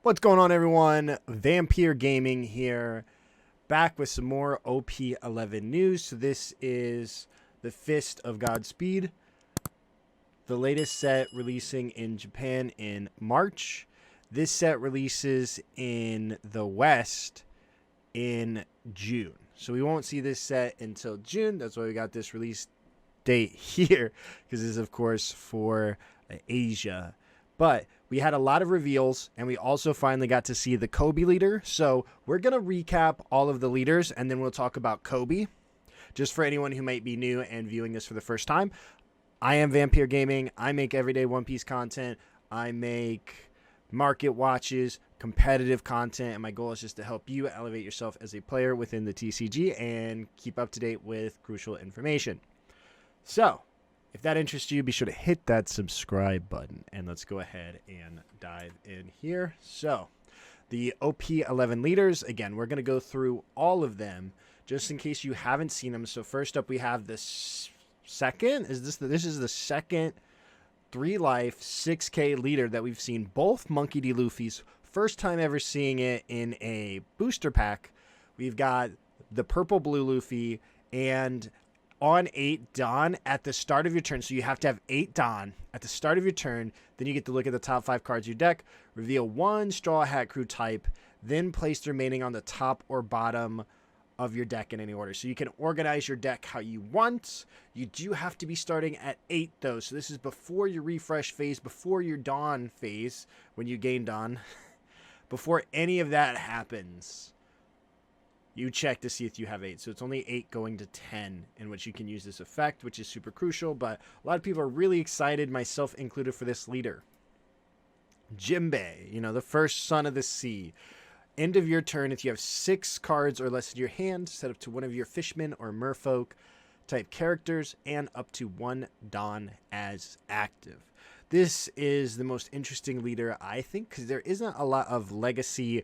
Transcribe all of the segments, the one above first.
What's going on, everyone? Vampyr Gaming here, back with some more OP11 news. So this is the Fist of Godspeed, the latest set releasing in Japan in March. This set releases in the West in June. So we won't see this set until June. That's why we got this release date here, because this is, of course, for Asia. But we had a lot of reveals, and we also finally got to see the Koby leader. So we're going to recap all of the leaders, and then we'll talk about Koby. Just for anyone who might be new and viewing this for the first time, I am Vampyr Gaming. I make everyday One Piece content. I make market watches, competitive content, and my goal is just to help you elevate yourself as a player within the TCG and keep up to date with crucial information. So, if that interests you, be sure to hit that subscribe button, and let's go ahead and dive in here. So, the OP11 leaders, again, we're going to go through all of them just in case you haven't seen them. So, first up, we have the second. This is the second 3-life 6K leader that we've seen, both Monkey D. Luffy's. First time ever seeing it in a booster pack. We've got the purple blue Luffy and on 8 Dawn at the start of your turn. So you have to have 8 Dawn at the start of your turn. Then you get to look at the top 5 cards of your deck, reveal 1 Straw Hat Crew type, then place the remaining on the top or bottom of your deck in any order. So you can organize your deck how you want. You do have to be starting at 8 though. So this is before your refresh phase, before your Dawn phase, when you gain Dawn. Before any of that happens, you check to see if you have 8. So it's only 8 going to 10 in which you can use this effect, which is super crucial. But a lot of people are really excited, myself included, for this leader. Jinbei, the first son of the sea. End of your turn, if you have 6 cards or less in your hand, set up to one of your fishmen or merfolk type characters and up to 1 Dawn as active. This is the most interesting leader, I think, because there isn't a lot of legacy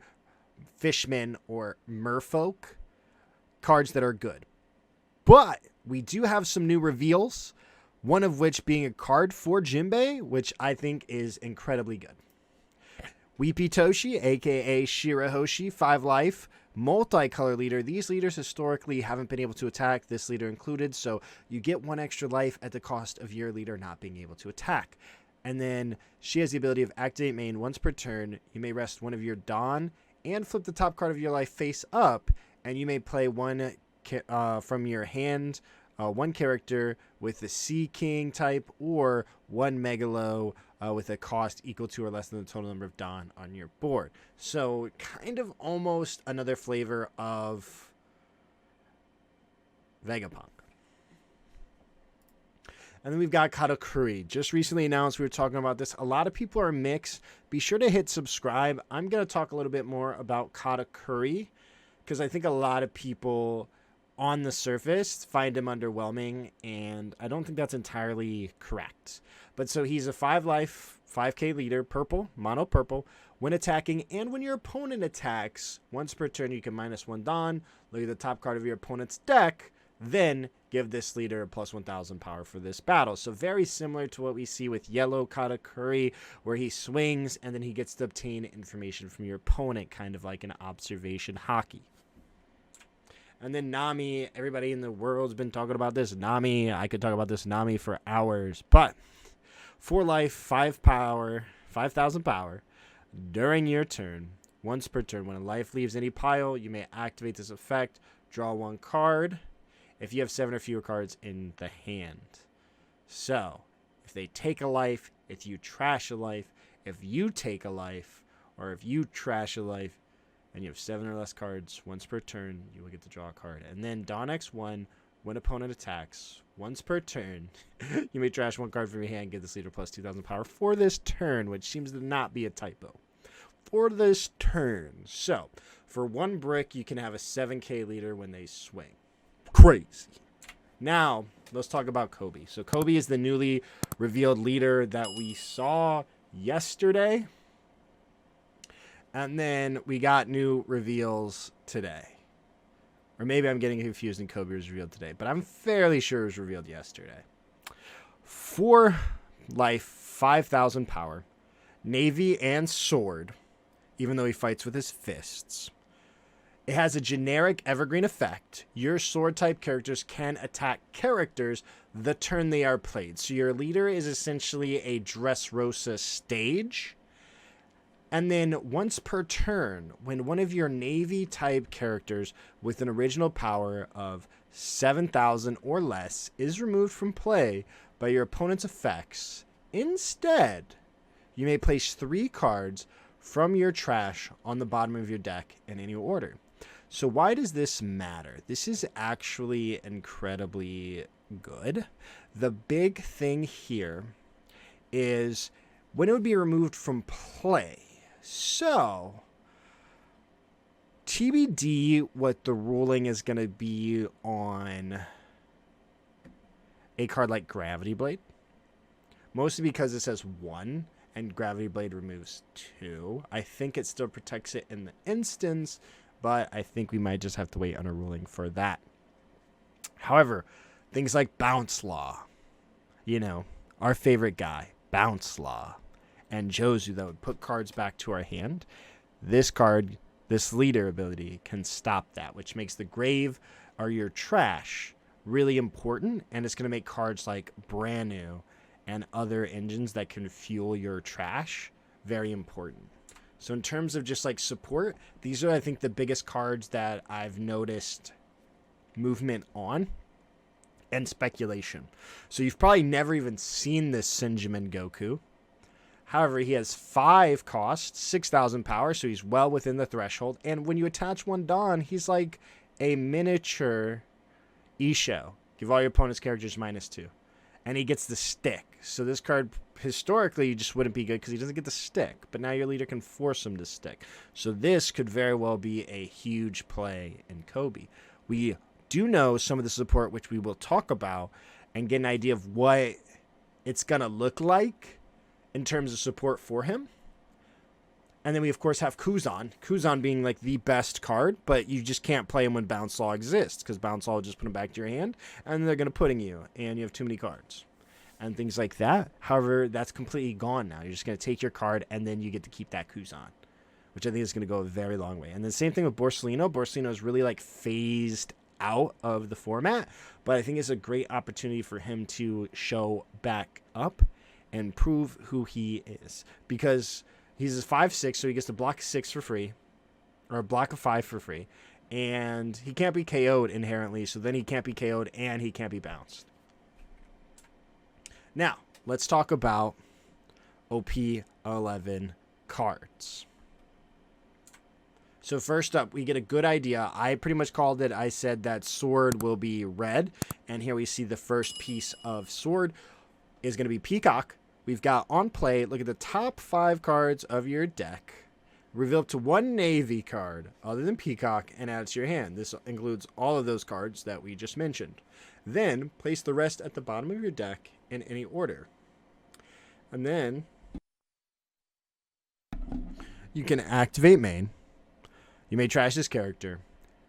fishmen or merfolk cards that are good. But we do have some new reveals, one of which being a card for Jinbei, which I think is incredibly good. Weepy Toshi, aka Shirahoshi, 5-life, multicolor leader. These leaders historically haven't been able to attack, this leader included, so you get 1 extra life at the cost of your leader not being able to attack. And then she has the ability of activate main once per turn. You may rest one of your Dawn and flip the top card of your life face up, and you may play one from your hand, 1 character with the Sea King type, or 1 Megalo with a cost equal to or less than the total number of Dawn on your board. So kind of almost another flavor of Vegapunk. And then we've got Katakuri. Just recently announced, we were talking about this. A lot of people are mixed. Be sure to hit subscribe. I'm going to talk a little bit more about Katakuri because I think a lot of people on the surface find him underwhelming, and I don't think that's entirely correct. But so he's a 5-life, 5K leader, purple, mono purple. When attacking and when your opponent attacks, once per turn you can -1 Dawn, look at the top card of your opponent's deck, then give this leader a plus 1,000 power for this battle. So very similar to what we see with yellow Katakuri, where he swings and then he gets to obtain information from your opponent, kind of like an observation hockey. And then Nami, everybody in the world's been talking about this. Nami, I could talk about this Nami for hours. But 4-life, 5 power, 5,000 power during your turn. Once per turn, when a life leaves any pile, you may activate this effect, draw 1 card if you have 7 or fewer cards in the hand. So, if they take a life, if you trash a life, if you take a life, or if you trash a life, and you have 7 or less cards, once per turn, you will get to draw a card. And then Dawn X1, when opponent attacks, once per turn, you may trash 1 card from your hand, give this leader plus 2,000 power for this turn, which seems to not be a typo. For this turn. So, for 1 brick, you can have a 7K leader when they swing. Crazy. Now, let's talk about Koby. So Koby is the newly revealed leader that we saw yesterday. And then we got new reveals today. Or maybe I'm getting confused and Koby was revealed today. But I'm fairly sure it was revealed yesterday. 4 life, 5,000 power, navy, and sword. even though he fights with his fists. It has a generic evergreen effect. Your sword type characters can attack characters the turn they are played. So your leader is essentially a Dressrosa stage. And then once per turn, when one of your Navy type characters with an original power of 7,000 or less is removed from play by your opponent's effects, instead, you may place 3 cards from your trash on the bottom of your deck in any order. So why does this matter? This is actually incredibly good. The big thing here is when it would be removed from play. So, TBD what the ruling is going to be on a card like Gravity Blade. Mostly because it says 1 and Gravity Blade removes 2. I think it still protects it in the instance, but I think we might just have to wait on a ruling for that. However, things like Bounce Law, you know, our favorite guy, Bounce Law, and Jozu that would put cards back to our hand. This card, this leader ability, can stop that, which makes the grave or your trash really important, and it's going to make cards like Brand New and other engines that can fuel your trash very important. So in terms of just like support, these are, I think, the biggest cards that I've noticed movement on and speculation. So you've probably never even seen this Sinjamin Goku. However, he has 5 costs, 6,000 power, so he's well within the threshold. And when you attach 1 Dawn, he's like a miniature Isho. Give all your opponent's characters -2. And he gets the stick. So this card, historically, just wouldn't be good because he doesn't get the stick. But now your leader can force him to stick. So this could very well be a huge play in Koby. We do know some of the support, which we will talk about, and get an idea of what it's going to look like in terms of support for him. And then we, of course, have Kuzan. Kuzan being like the best card, but you just can't play him when Bounce Law exists, because Bounce Law will just put him back to your hand, and they're going to pudding you, and you have too many cards. And things like that. However, that's completely gone now. You're just going to take your card, and then you get to keep that Kuzan, which I think is going to go a very long way. And the same thing with Borsellino. Borsellino is really like phased out of the format, but I think it's a great opportunity for him to show back up and prove who he is, because he's a 5/6, so he gets to block 6 for free, or a block of 5 for free, and he can't be KO'd inherently, so then he can't be KO'd and he can't be bounced. Now, let's talk about OP11 cards. So first up, we get a good idea. I pretty much called it. I said that sword will be red, and here we see the first piece of sword is going to be Peacock. We've got on play, look at the top 5 cards of your deck. Reveal up to 1 Navy card other than Peacock and add it to your hand. This includes all of those cards that we just mentioned. Then place the rest at the bottom of your deck in any order. And then you can activate main. You may trash this character.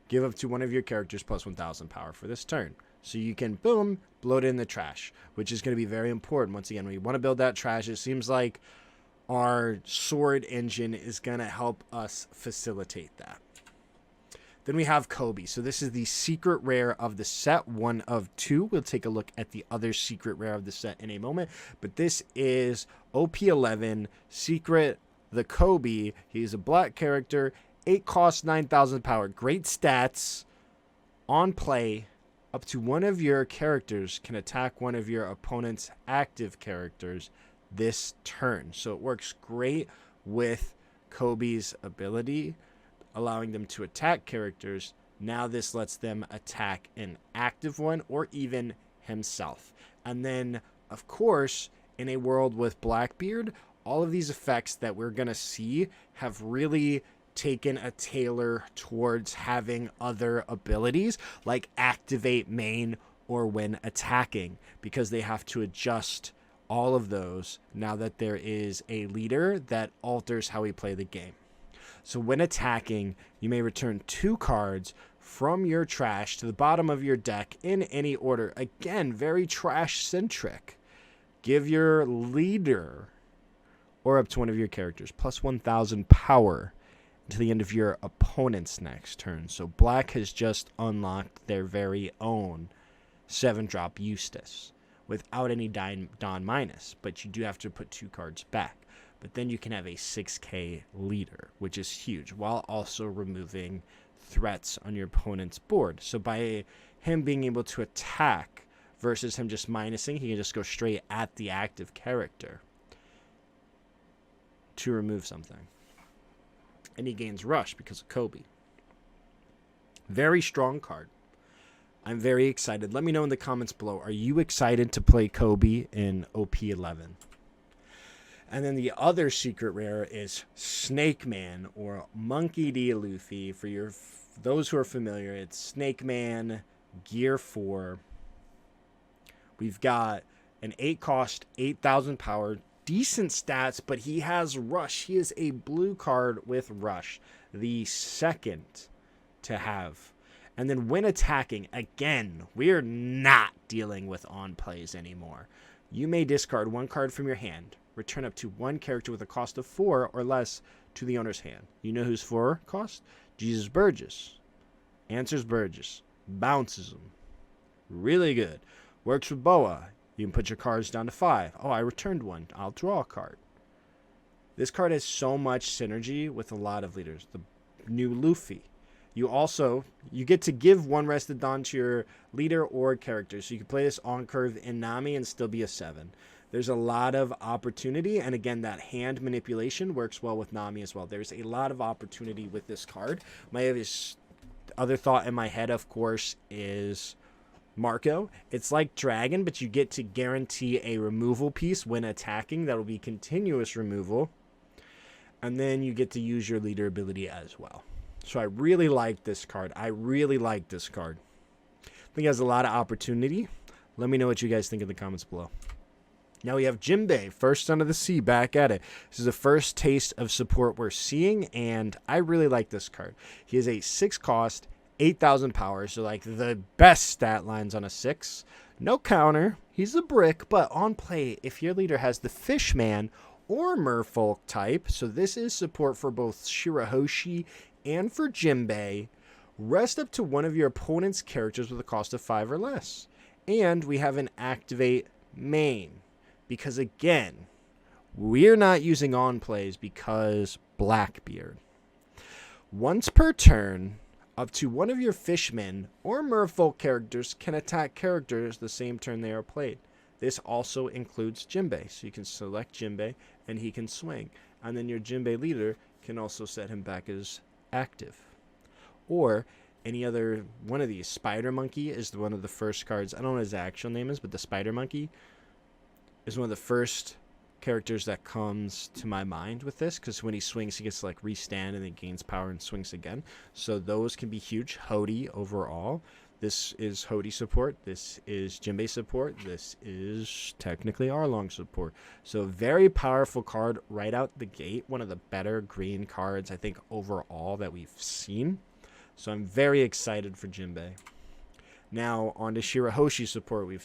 Give up to one of your characters plus 1,000 power for this turn. So you can, boom, blow it in the trash, which is going to be very important. Once again, we want to build that trash. It seems like our sword engine is going to help us facilitate that. Then we have Koby. So this is the secret rare of the set, 1 of 2. We'll take a look at the other secret rare of the set in a moment. But this is OP11 Secret, the Koby. He's a black character, 8 cost, 9,000 power. Great stats. On play, up to one of your characters can attack one of your opponent's active characters this turn. So it works great with Koby's ability, allowing them to attack characters. Now this lets them attack an active one or even himself. And then, of course, in a world with Blackbeard, all of these effects that we're going to see have really taken a tailor towards having other abilities like activate main or when attacking, because they have to adjust all of those now that there is a leader that alters how we play the game. So when attacking, you may return 2 cards from your trash to the bottom of your deck in any order. Again, very trash centric. Give your leader or up to one of your characters plus 1,000 power to the end of your opponent's next turn. So black has just unlocked their very own 7-drop Eustace without any Dawn minus, but you do have to put 2 cards back. But then you can have a 6k leader, which is huge, while also removing threats on your opponent's board. So by him being able to attack versus him just minusing, he can just go straight at the active character to remove something. And he gains rush because of Koby. Very strong card. I'm very excited. Let me know in the comments below. Are you excited to play Koby in OP11? And then the other secret rare is Snakeman, or Monkey D. Luffy. For those who are familiar, it's Snakeman, Gear 4. We've got an 8 cost, 8,000 power, decent stats, but he has Rush. He is a blue card with Rush, the second to have. And then when attacking, again, we're not dealing with on plays anymore. You may discard 1 card from your hand. Return up to 1 character with a cost of 4 or less to the owner's hand. You know who's 4 cost? Jesus Burgess. Answers Burgess. Bounces them. Really good. Works with Boa. You can put your cards down to 5. Oh, I returned 1. I'll draw a card. This card has so much synergy with a lot of leaders. The new Luffy. You get to give 1 Rested Dawn to your leader or character. So you can play this on curve in Nami and still be a 7. There's a lot of opportunity, and again, that hand manipulation works well with Nami as well. There's a lot of opportunity with this card. My other thought in my head, of course, is Marco. It's like Dragon, but you get to guarantee a removal piece when attacking. That'll be continuous removal. And then you get to use your leader ability as well. So I really like this card. I think it has a lot of opportunity. Let me know what you guys think in the comments below. Now we have Jinbei, First Son of the Sea, back at it. This is the first taste of support we're seeing, and I really like this card. He is a 6 cost, 8,000 power, so like the best stat lines on a 6. No counter. He's a brick, but on play, if your leader has the Fishman or Merfolk type, so this is support for both Shirahoshi and for Jinbei, rest up to 1 of your opponent's characters with a cost of 5 or less. And we have an activate main. Because again, we're not using on plays because Blackbeard. Once per turn, up to 1 of your fishmen or merfolk characters can attack characters the same turn they are played. This also includes Jinbei. So you can select Jinbei and he can swing. And then your Jinbei leader can also set him back as active. Or any other one of these. Spider Monkey is one of the first cards. I don't know what his actual name is, but the Spider Monkey is one of the first characters that comes to my mind with this, because when he swings, he gets to like restand and then gains power and swings again. So those can be huge. Hody overall. This is Hody support. This is Jinbei support. This is technically Arlong support. So very powerful card right out the gate. One of the better green cards, I think, overall that we've seen. So I'm very excited for Jinbei. Now, on to Shirahoshi support. We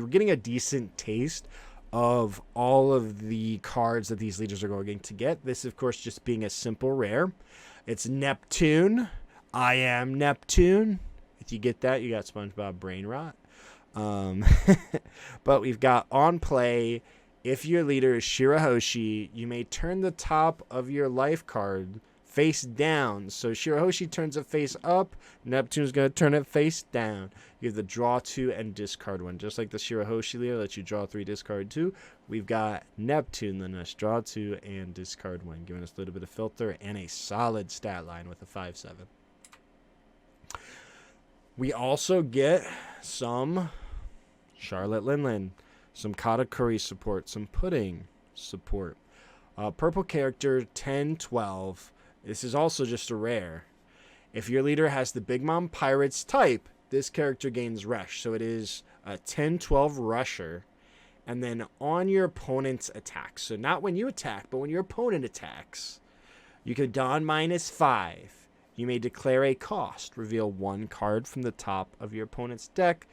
were getting a decent taste of all of the cards that these leaders are going to get. This, of course, just being a simple rare. It's Neptune. I am Neptune. If you get that, you got SpongeBob brain rot. But we've got on play. If your leader is Shirahoshi, you may turn the top of your life card face down. So Shirahoshi turns it face up. Neptune's going to turn it face down. You have the draw 2 and discard 1. Just like the Shirahoshi leader lets you draw 3, discard 2. We've got Neptune, then let's draw 2 and discard 1, giving us a little bit of filter and a solid stat line with a 5/7. We also get some Charlotte Linlin, some Katakuri support, some Pudding support. Purple character 10/12. This is also just a rare. If your leader has the Big Mom Pirates type, this character gains Rush. So it is a 10/12 rusher. And then on your opponent's attack. So not when you attack, but when your opponent attacks, you could don -5. You may declare a cost. Reveal 1 card from the top of your opponent's deck.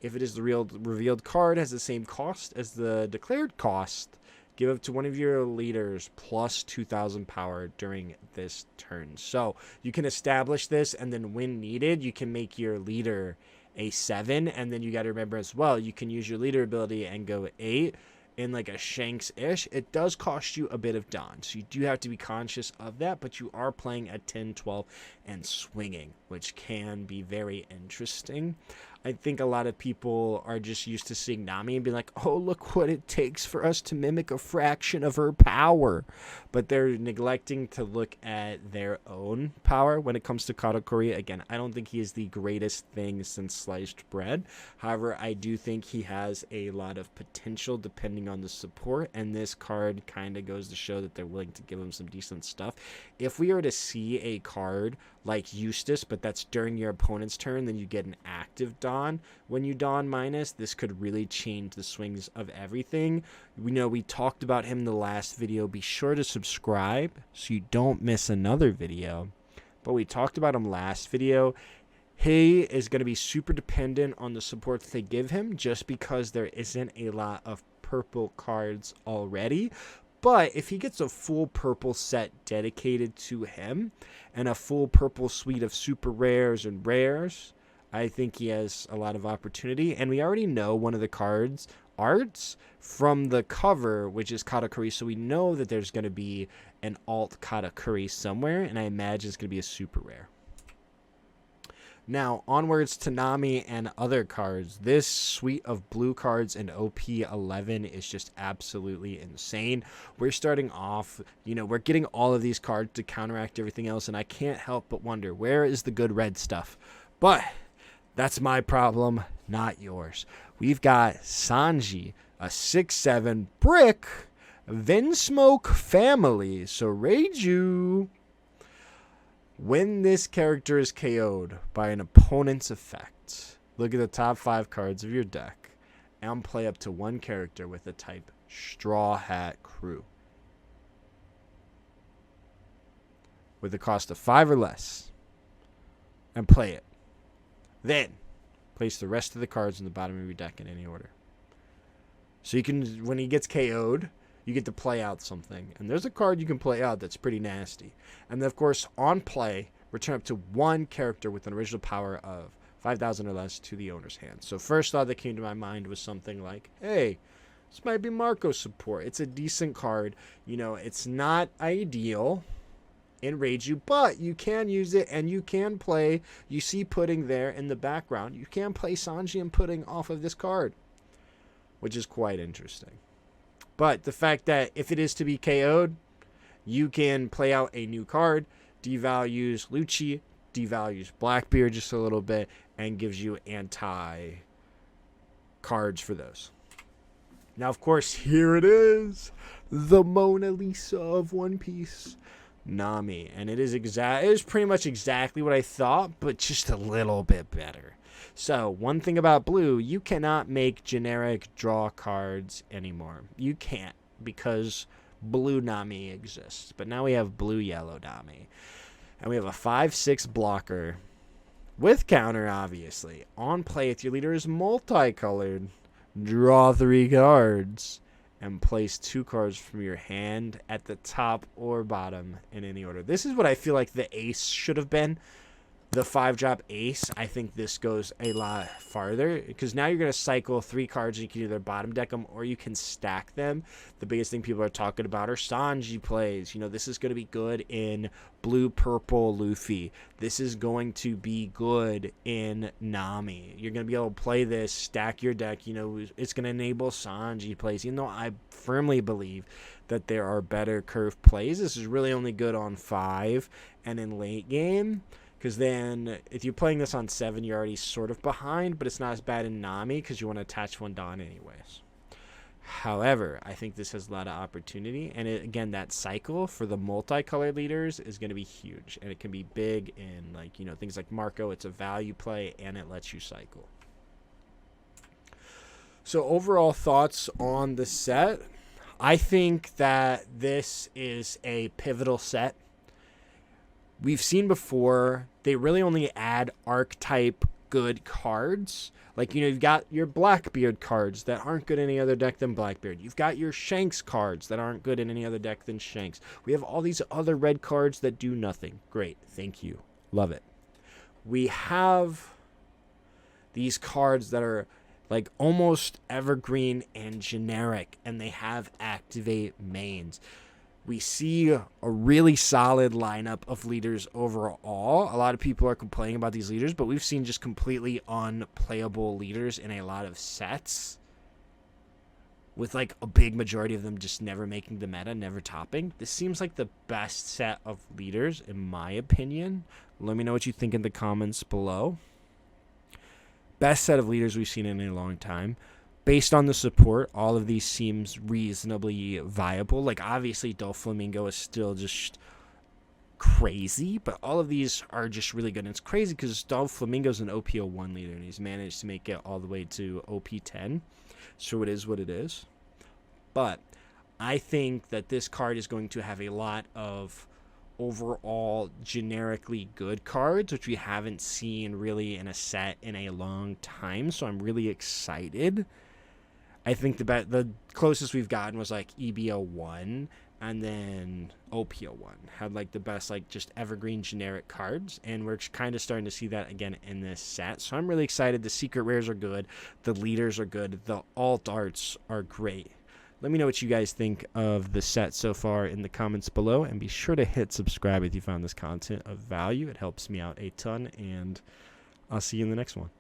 If it is the revealed card has the same cost as the declared cost, Give up to one of your leaders plus 2,000 power during this turn. So you can establish this, and then when needed, you can make your leader a 7. And then you got to remember as well, you can use your leader ability and go 8 in like a Shanks-ish. It does cost you a bit of Dawn, so you do have to be conscious of that, but you are playing at 10, 12, and swinging, which can be very interesting. I think a lot of people are just used to seeing Nami and being like, oh, look what it takes for us to mimic a fraction of her power. But they're neglecting to look at their own power when it comes to Katakuri. Again, I don't think he is the greatest thing since sliced bread. However, I do think he has a lot of potential depending on the support. And this card kind of goes to show that they're willing to give him some decent stuff. If we are to see a card like Eustace, but that's during your opponent's turn, then you get an active Dawn. When you Dawn minus, this could really change the swings of everything. We know we talked about him in the last video. Be sure to subscribe so you don't miss another video. But we talked about him last video. He is going to be super dependent on the support that they give him, just because there isn't a lot of purple cards already. But if he gets a full purple set dedicated to him and a full purple suite of super rares and rares, I think he has a lot of opportunity. And we already know one of the cards arts from the cover, which is Katakuri. So we know that there's going to be an alt Katakuri somewhere, and I imagine it's going to be a super rare. Now, onwards to Nami and other cards. This suite of blue cards in OP11 is just absolutely insane. We're starting off, we're getting all of these cards to counteract everything else, and I can't help but wonder, where is the good red stuff? But that's my problem, not yours. We've got Sanji, a 6/7 brick, Vinsmoke family, so Reiju. When this character is KO'd by an opponent's effect, look at the top 5 cards of your deck and play up to one character with the type Straw Hat Crew with a cost of 5 or less, and play it. Then place the rest of the cards in the bottom of your deck in any order. So you can, when he gets KO'd, you get to play out something. And there's a card you can play out that's pretty nasty. And then, of course, on play, return up to one character with an original power of 5,000 or less to the owner's hand. So first thought that came to my mind was something like, hey, this might be Marco support. It's a decent card. It's not ideal in Reiju, but you can use it, and you can play, you see Pudding there in the background. You can play Sanji and Pudding off of this card, which is quite interesting. But the fact that if it is to be KO'd, you can play out a new card, devalues Lucci, devalues Blackbeard just a little bit, and gives you anti cards for those. Now, of course, here it is, the Mona Lisa of One Piece, Nami. And it is pretty much exactly what I thought, but just a little bit better. So, one thing about blue, you cannot make generic draw cards anymore. You can't, because blue Nami exists. But now we have blue-yellow Nami. And we have a 5/6 blocker with counter, obviously. On play, if your leader is multicolored, draw 3 cards and place 2 cards from your hand at the top or bottom in any order. This is what I feel like the ace should have been. The 5-drop ace, I think this goes a lot farther, because now you're going to cycle 3 cards and you can either bottom deck them or you can stack them. The biggest thing people are talking about are Sanji plays. This is going to be good in blue-purple Luffy. This is going to be good in Nami. You're going to be able to play this, stack your deck. It's going to enable Sanji plays, even though I firmly believe that there are better curve plays. This is really only good on 5 and in late game. Because then, if you're playing this on 7, you're already sort of behind, but it's not as bad in Nami because you want to attach one Dawn anyways. However, I think this has a lot of opportunity. And again, that cycle for the multicolored leaders is going to be huge. And it can be big in, things like Marco. It's a value play, and it lets you cycle. So, overall thoughts on the set. I think that this is a pivotal set. We've seen before, they really only add archetype good cards. Like, you know, you've got your Blackbeard cards that aren't good in any other deck than Blackbeard. You've got your Shanks cards that aren't good in any other deck than Shanks. We have all these other red cards that do nothing. Great. Thank you. Love it. We have these cards that are like almost evergreen and generic, and they have activate mains. We see a really solid lineup of leaders overall. A lot of people are complaining about these leaders, but we've seen just completely unplayable leaders in a lot of sets, with like a big majority of them just never making the meta, never topping. This seems like the best set of leaders, in my opinion. Let me know what you think in the comments below. Best set of leaders we've seen in a long time. Based on the support, all of these seems reasonably viable. Like, obviously, Doflamingo is still just crazy, but all of these are just really good. And it's crazy because Doflamingo's an OP11 leader, and he's managed to make it all the way to OP10. So it is what it is. But I think that this card is going to have a lot of overall generically good cards, which we haven't seen really in a set in a long time. So I'm really excited. I think the closest we've gotten was like EBO1, and then OP11 had like the best like just evergreen generic cards, and we're kind of starting to see that again in this set. So I'm really excited. The secret rares are good, the leaders are good, the alt arts are great. Let me know what you guys think of the set so far in the comments below, and be sure to hit subscribe if you found this content of value. It helps me out a ton, and I'll see you in the next one.